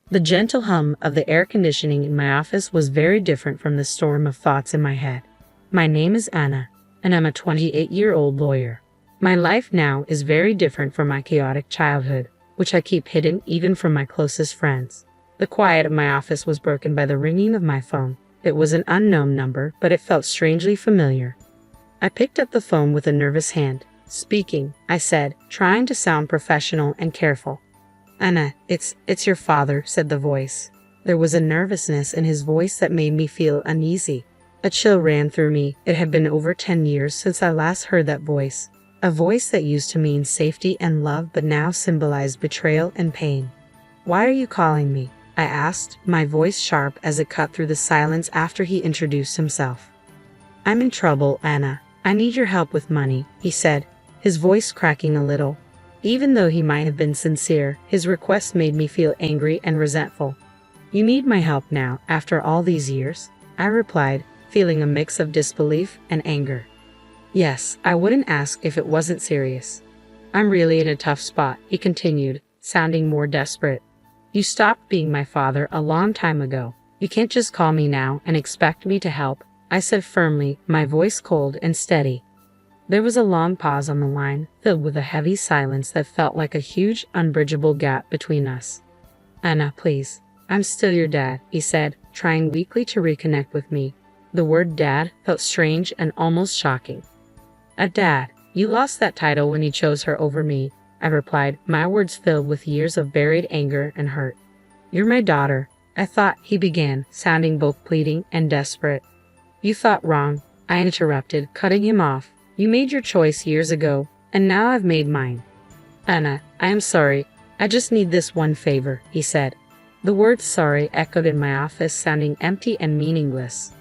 The gentle hum of the air conditioning in my office was very different from the storm of thoughts in my head. My name is Anna, and I'm a 28-year-old lawyer. My life now is very different from my chaotic childhood, which I keep hidden even from my closest friends. The quiet of my office was broken by the ringing of my phone. It was an unknown number, but it felt strangely familiar. I picked up the phone with a nervous hand. "Speaking," I said, trying to sound professional and careful. "Anna, it's your father," said the voice. There was a nervousness in his voice that made me feel uneasy. A chill ran through me. It had been over 10 years since I last heard that voice. A voice that used to mean safety and love but now symbolized betrayal and pain. "Why are you calling me?" I asked, my voice sharp as it cut through the silence after he introduced himself. "I'm in trouble, Anna. I need your help with money," he said, his voice cracking a little. Even though he might have been sincere, his request made me feel angry and resentful. "You need my help now, after all these years?" I replied, feeling a mix of disbelief and anger. "Yes, I wouldn't ask if it wasn't serious." "I'm really in a tough spot," he continued, sounding more desperate. "You stopped being my father a long time ago. You can't just call me now and expect me to help," I said firmly, my voice cold and steady. There was a long pause on the line, filled with a heavy silence that felt like a huge, unbridgeable gap between us. "Anna, please. I'm still your dad," he said, trying weakly to reconnect with me. The word dad felt strange and almost shocking. "A dad? You lost that title when you chose her over me," I replied, my words filled with years of buried anger and hurt. "You're my daughter, I thought," he began, sounding both pleading and desperate. "You thought wrong," I interrupted, cutting him off. "You made your choice years ago, and now I've made mine." "Anna, I am sorry. I just need this one favor," he said. The word sorry echoed in my office, sounding empty and meaningless.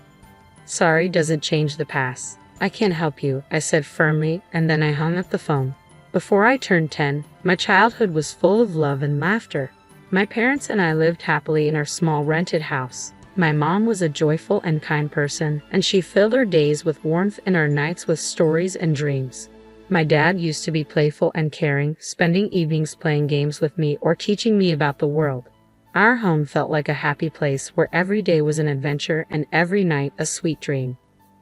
"Sorry doesn't change the past. I can't help you," I said firmly, and then I hung up the phone. Before I turned 10, my childhood was full of love and laughter. My parents and I lived happily in our small rented house. My mom was a joyful and kind person, and she filled our days with warmth and our nights with stories and dreams. My dad used to be playful and caring, spending evenings playing games with me or teaching me about the world. Our home felt like a happy place where every day was an adventure and every night a sweet dream.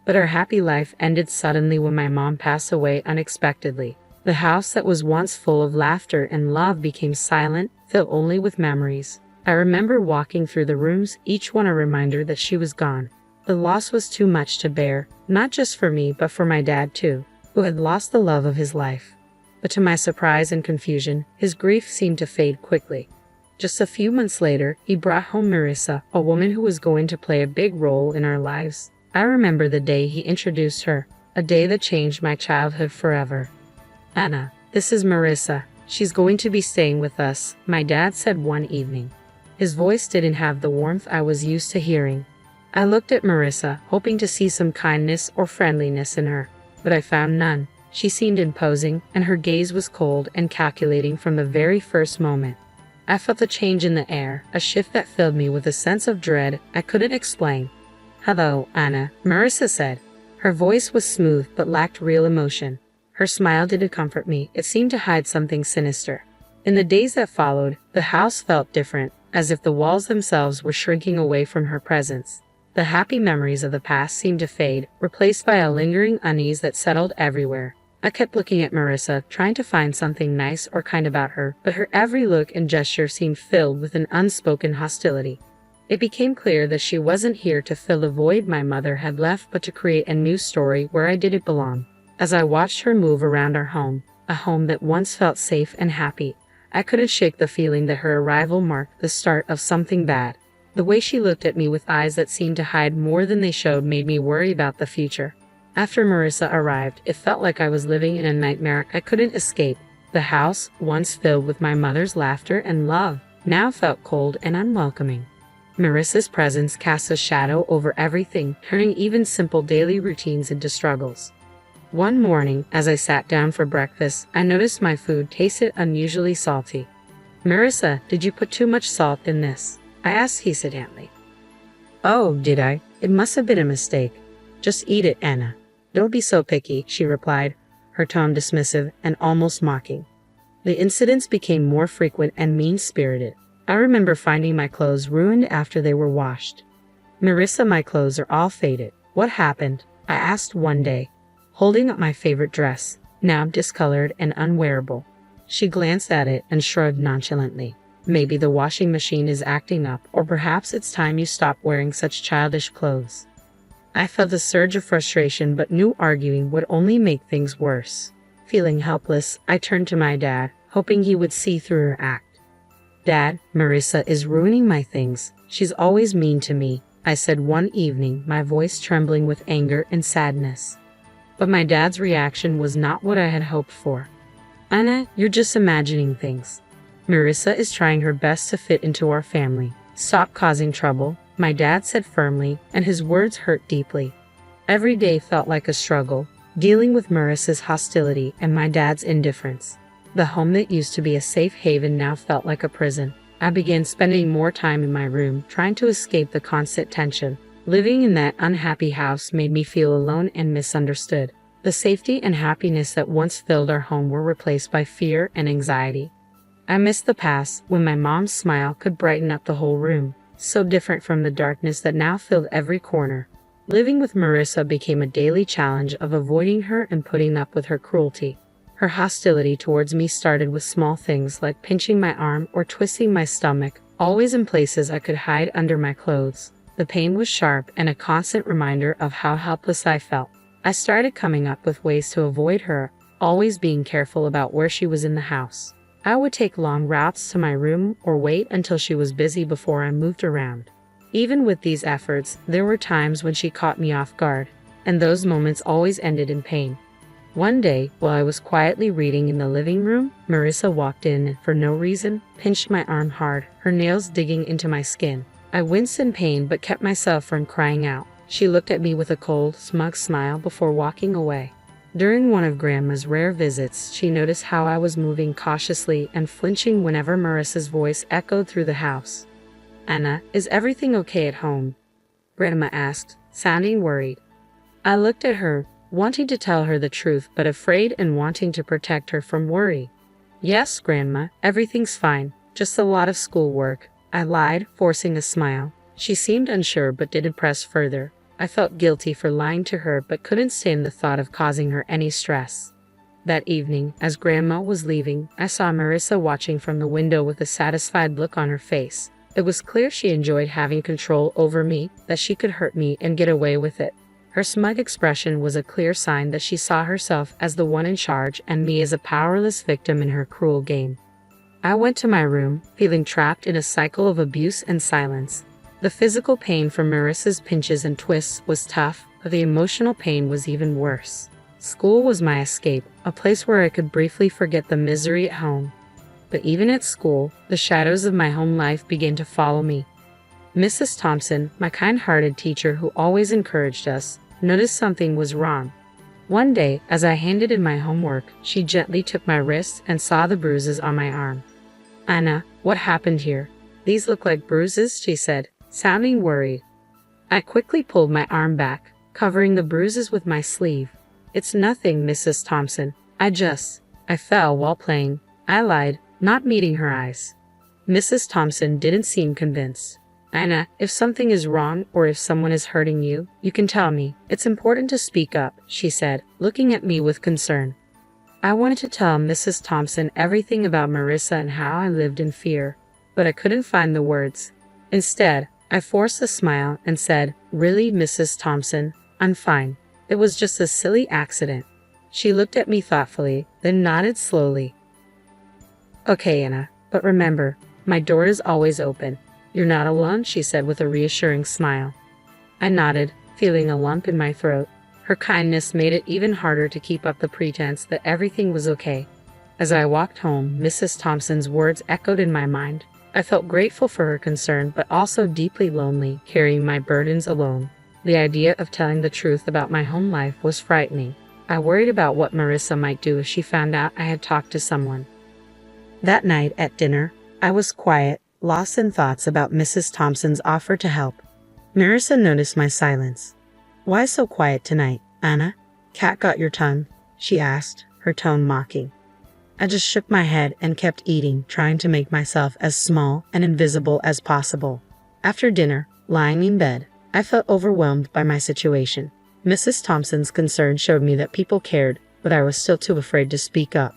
But our happy life ended suddenly when my mom passed away unexpectedly. The house that was once full of laughter and love became silent, filled only with memories. I remember walking through the rooms, each one a reminder that she was gone. The loss was too much to bear, not just for me but for my dad too, who had lost the love of his life. But to my surprise and confusion, his grief seemed to fade quickly. Just a few months later, he brought home Marissa, a woman who was going to play a big role in our lives. I remember the day he introduced her, a day that changed my childhood forever. "Anna, this is Marissa. She's going to be staying with us," my dad said one evening. His voice didn't have the warmth I was used to hearing. I looked at Marissa, hoping to see some kindness or friendliness in her, but I found none. She seemed imposing, and her gaze was cold and calculating from the very first moment. I felt a change in the air, a shift that filled me with a sense of dread I couldn't explain. "Hello, Anna," Marissa said. Her voice was smooth but lacked real emotion. Her smile didn't comfort me, it seemed to hide something sinister. In the days that followed, the house felt different, as if the walls themselves were shrinking away from her presence. The happy memories of the past seemed to fade, replaced by a lingering unease that settled everywhere. I kept looking at Marissa, trying to find something nice or kind about her, but her every look and gesture seemed filled with an unspoken hostility. It became clear that she wasn't here to fill the void my mother had left, but to create a new story where I didn't belong. As I watched her move around our home, a home that once felt safe and happy, I couldn't shake the feeling that her arrival marked the start of something bad. The way she looked at me with eyes that seemed to hide more than they showed made me worry about the future. After Marissa arrived, it felt like I was living in a nightmare I couldn't escape. The house, once filled with my mother's laughter and love, now felt cold and unwelcoming. Marissa's presence cast a shadow over everything, turning even simple daily routines into struggles. One morning, as I sat down for breakfast, I noticed my food tasted unusually salty. "Marissa, did you put too much salt in this?" I asked hesitantly. "Oh, did I? It must have been a mistake. Just eat it, Anna. Don't be so picky," she replied, her tone dismissive and almost mocking. The incidents became more frequent and mean-spirited. I remember finding my clothes ruined after they were washed. Marissa, my clothes are all faded. What happened? I asked one day, holding up my favorite dress, now discolored and unwearable. She glanced at it and shrugged nonchalantly. Maybe the washing machine is acting up, or perhaps it's time you stop wearing such childish clothes. I felt a surge of frustration but knew arguing would only make things worse. Feeling helpless, I turned to my dad, hoping he would see through her act. Dad, Marissa is ruining my things. She's always mean to me, I said one evening, my voice trembling with anger and sadness. But my dad's reaction was not what I had hoped for. Anna, you're just imagining things. Marissa is trying her best to fit into our family. Stop causing trouble, my dad said firmly, and his words hurt deeply. Every day felt like a struggle, dealing with Marissa's hostility and my dad's indifference. The home that used to be a safe haven now felt like a prison. I began spending more time in my room, trying to escape the constant tension. Living in that unhappy house made me feel alone and misunderstood. The safety and happiness that once filled our home were replaced by fear and anxiety. I missed the past when my mom's smile could brighten up the whole room, so different from the darkness that now filled every corner. Living with Marissa became a daily challenge of avoiding her and putting up with her cruelty. Her hostility towards me started with small things like pinching my arm or twisting my stomach, always in places I could hide under my clothes. The pain was sharp and a constant reminder of how helpless I felt. I started coming up with ways to avoid her, always being careful about where she was in the house. I would take long routes to my room or wait until she was busy before I moved around. Even with these efforts, there were times when she caught me off guard, and those moments always ended in pain. One day, while I was quietly reading in the living room, Marissa walked in and, for no reason, pinched my arm hard, her nails digging into my skin. I winced in pain but kept myself from crying out. She looked at me with a cold, smug smile before walking away. During one of Grandma's rare visits, she noticed how I was moving cautiously and flinching whenever Marissa's voice echoed through the house. Anna, is everything okay at home? Grandma asked, sounding worried. I looked at her, wanting to tell her the truth but afraid and wanting to protect her from worry. Yes, Grandma, everything's fine, just a lot of schoolwork, I lied, forcing a smile. She seemed unsure but didn't press further. I felt guilty for lying to her but couldn't stand the thought of causing her any stress. That evening, as Grandma was leaving, I saw Marissa watching from the window with a satisfied look on her face. It was clear she enjoyed having control over me, that she could hurt me and get away with it. Her smug expression was a clear sign that she saw herself as the one in charge and me as a powerless victim in her cruel game. I went to my room, feeling trapped in a cycle of abuse and silence. The physical pain from Marissa's pinches and twists was tough, but the emotional pain was even worse. School was my escape, a place where I could briefly forget the misery at home. But even at school, the shadows of my home life began to follow me. Mrs. Thompson, my kind-hearted teacher who always encouraged us, noticed something was wrong. One day, as I handed in my homework, she gently took my wrist and saw the bruises on my arm. Anna, what happened here? These look like bruises, she said, sounding worried. I quickly pulled my arm back, covering the bruises with my sleeve. It's nothing, Mrs. Thompson. I fell while playing. I lied, not meeting her eyes. Mrs. Thompson didn't seem convinced. Anna, if something is wrong or if someone is hurting you, you can tell me. It's important to speak up, she said, looking at me with concern. I wanted to tell Mrs. Thompson everything about Marissa and how I lived in fear, but I couldn't find the words. Instead, I forced a smile and said, Really, Mrs. Thompson? I'm fine. It was just a silly accident. She looked at me thoughtfully, then nodded slowly. Okay, Anna, but remember, my door is always open. You're not alone, she said with a reassuring smile. I nodded, feeling a lump in my throat. Her kindness made it even harder to keep up the pretense that everything was okay. As I walked home, Mrs. Thompson's words echoed in my mind. I felt grateful for her concern, but also deeply lonely, carrying my burdens alone. The idea of telling the truth about my home life was frightening. I worried about what Marissa might do if she found out I had talked to someone. That night at dinner, I was quiet, lost in thoughts about Mrs. Thompson's offer to help. Marissa noticed my silence. Why so quiet tonight, Anna? Cat got your tongue? She asked, her tone mocking. I just shook my head and kept eating, trying to make myself as small and invisible as possible. After dinner, lying in bed, I felt overwhelmed by my situation. Mrs. Thompson's concern showed me that people cared, but I was still too afraid to speak up.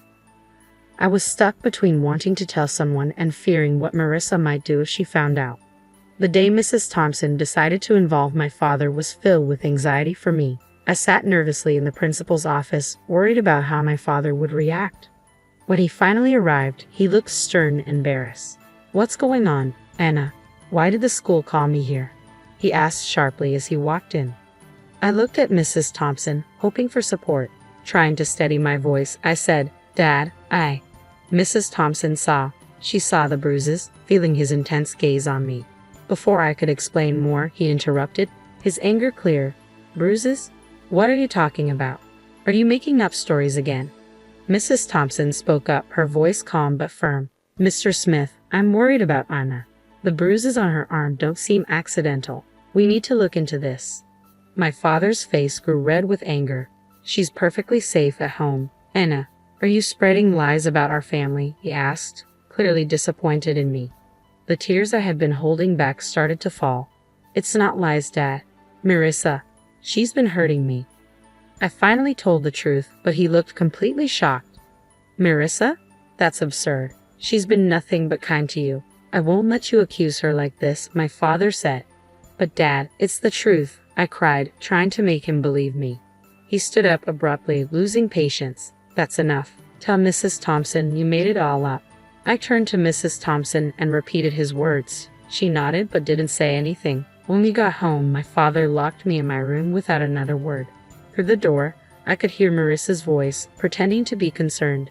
I was stuck between wanting to tell someone and fearing what Marissa might do if she found out. The day Mrs. Thompson decided to involve my father was filled with anxiety for me. I sat nervously in the principal's office, worried about how my father would react. When he finally arrived, he looked stern and embarrassed. "What's going on, Anna? Why did the school call me here?" he asked sharply as he walked in. I looked at Mrs. Thompson, hoping for support. Trying to steady my voice, I said, "Dad, Mrs. Thompson saw. She saw the bruises, feeling his intense gaze on me. Before I could explain more, he interrupted, his anger clear. "Bruises? What are you talking about? Are you making up stories again?" Mrs. Thompson spoke up, her voice calm but firm. "Mr. Smith, I'm worried about Anna. The bruises on her arm don't seem accidental. We need to look into this." My father's face grew red with anger. "She's perfectly safe at home. Anna, are you spreading lies about our family?" he asked, clearly disappointed in me. The tears I had been holding back started to fall. "It's not lies, Dad. Marissa, she's been hurting me." I finally told the truth, but he looked completely shocked. "Marissa? That's absurd. She's been nothing but kind to you. I won't let you accuse her like this," my father said. "But Dad, it's the truth," I cried, trying to make him believe me. He stood up abruptly, losing patience. "That's enough. Tell Mrs. Thompson you made it all up." I turned to Mrs. Thompson and repeated his words. She nodded but didn't say anything. When we got home, my father locked me in my room without another word. Through the door, I could hear Marissa's voice, pretending to be concerned.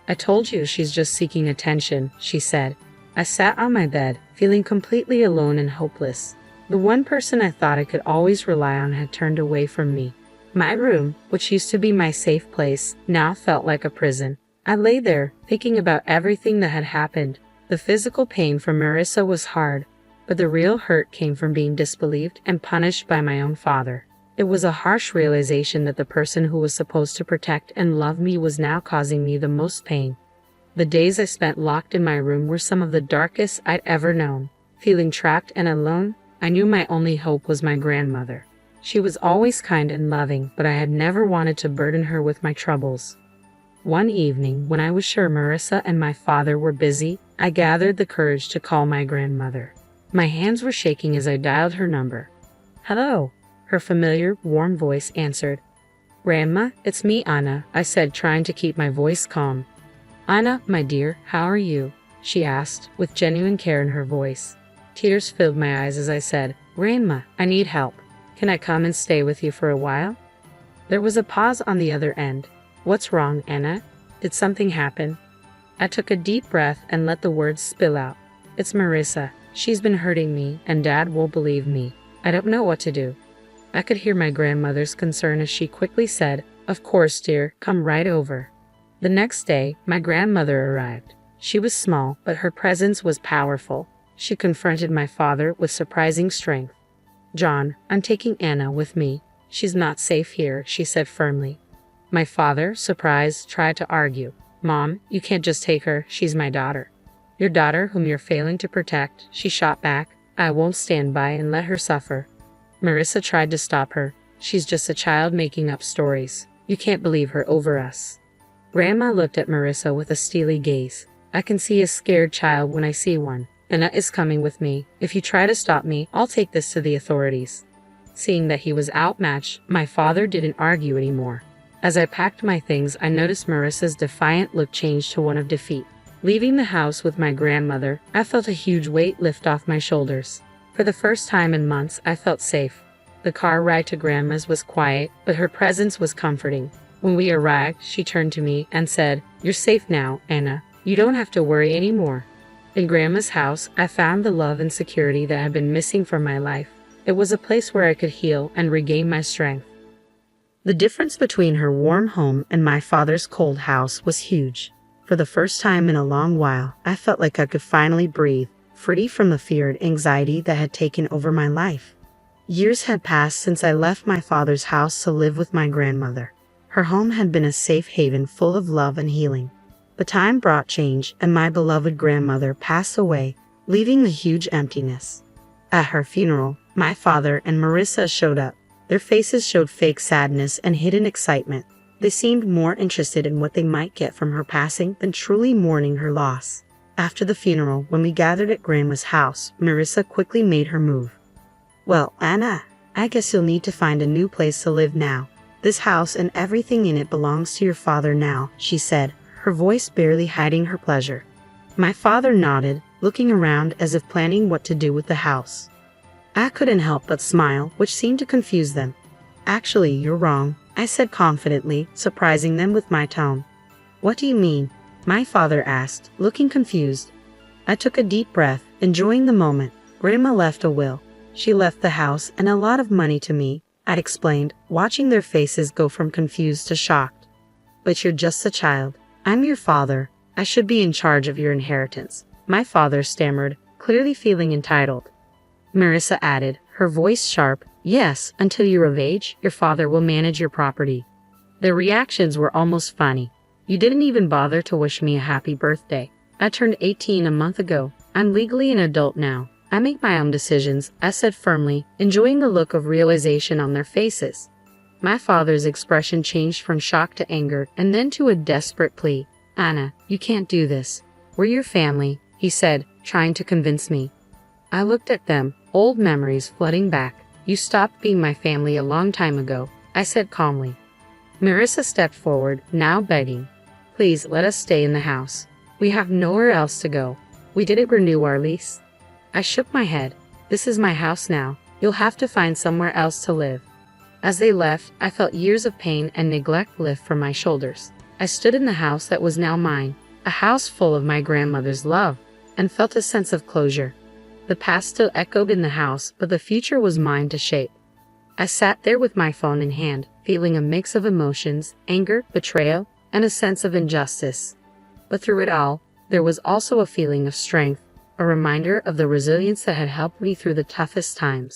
"I told you she's just seeking attention," she said. I sat on my bed, feeling completely alone and hopeless. The one person I thought I could always rely on had turned away from me. My room, which used to be my safe place, now felt like a prison. I lay there, thinking about everything that had happened. The physical pain from Marissa was hard, but the real hurt came from being disbelieved and punished by my own father. It was a harsh realization that the person who was supposed to protect and love me was now causing me the most pain. The days I spent locked in my room were some of the darkest I'd ever known. Feeling trapped and alone, I knew my only hope was my grandmother. She was always kind and loving, but I had never wanted to burden her with my troubles. One evening, when I was sure Marissa and my father were busy, I gathered the courage to call my grandmother. My hands were shaking as I dialed her number. "Hello," her familiar, warm voice answered. "Grandma, it's me, Anna," I said, trying to keep my voice calm. "Anna, my dear, how are you?" she asked, with genuine care in her voice. Tears filled my eyes as I said, "Grandma, I need help. Can I come and stay with you for a while?" There was a pause on the other end. "What's wrong, Anna? Did something happen?" I took a deep breath and let the words spill out. "It's Marissa. She's been hurting me, and Dad won't believe me. I don't know what to do." I could hear my grandmother's concern as she quickly said, "Of course, dear, come right over." The next day, my grandmother arrived. She was small, but her presence was powerful. She confronted my father with surprising strength. "John, I'm taking Anna with me. She's not safe here," she said firmly. My father, surprised, tried to argue. "Mom, you can't just take her. She's my daughter." "Your daughter whom you're failing to protect," she shot back. "I won't stand by and let her suffer." Marissa tried to stop her. "She's just a child making up stories. You can't believe her over us." Grandma looked at Marissa with a steely gaze. "I can see a scared child when I see one. Anna is coming with me. If you try to stop me, I'll take this to the authorities." Seeing that he was outmatched, my father didn't argue anymore. As I packed my things, I noticed Marissa's defiant look change to one of defeat. Leaving the house with my grandmother, I felt a huge weight lift off my shoulders. For the first time in months, I felt safe. The car ride to Grandma's was quiet, but her presence was comforting. When we arrived, she turned to me and said, "You're safe now, Anna. You don't have to worry anymore." In Grandma's house, I found the love and security that had been missing from my life. It was a place where I could heal and regain my strength. The difference between her warm home and my father's cold house was huge. For the first time in a long while, I felt like I could finally breathe, free from the fear and anxiety that had taken over my life. Years had passed since I left my father's house to live with my grandmother. Her home had been a safe haven full of love and healing. But time brought change, and my beloved grandmother passed away, leaving a huge emptiness. At her funeral, my father and Marissa showed up. Their faces showed fake sadness and hidden excitement. They seemed more interested in what they might get from her passing than truly mourning her loss. After the funeral, when we gathered at Grandma's house, Marissa quickly made her move. "Well, Anna, I guess you'll need to find a new place to live now. This house and everything in it belongs to your father now," she said, her voice barely hiding her pleasure. My father nodded, looking around as if planning what to do with the house. I couldn't help but smile, which seemed to confuse them. "Actually, you're wrong," I said confidently, surprising them with my tone. "What do you mean?" my father asked, looking confused. I took a deep breath, enjoying the moment. "Grandma left a will. She left the house and a lot of money to me," I explained, watching their faces go from confused to shocked. "But you're just a child. I'm your father. I should be in charge of your inheritance," my father stammered, clearly feeling entitled. Marissa added, her voice sharp, "Yes, until you're of age, your father will manage your property." Their reactions were almost funny. "You didn't even bother to wish me a happy birthday. I turned 18 a month ago. I'm legally an adult now. I make my own decisions," I said firmly, enjoying the look of realization on their faces. My father's expression changed from shock to anger and then to a desperate plea. "Anna, you can't do this. We're your family," he said, trying to convince me. I looked at them, old memories flooding back. "You stopped being my family a long time ago," I said calmly. Marissa stepped forward, now begging. "Please let us stay in the house. We have nowhere else to go. We didn't renew our lease." I shook my head. "This is my house now. You'll have to find somewhere else to live." As they left, I felt years of pain and neglect lift from my shoulders. I stood in the house that was now mine, a house full of my grandmother's love, and felt a sense of closure. The past still echoed in the house, but the future was mine to shape. I sat there with my phone in hand, feeling a mix of emotions, anger, betrayal, and a sense of injustice. But through it all, there was also a feeling of strength, a reminder of the resilience that had helped me through the toughest times.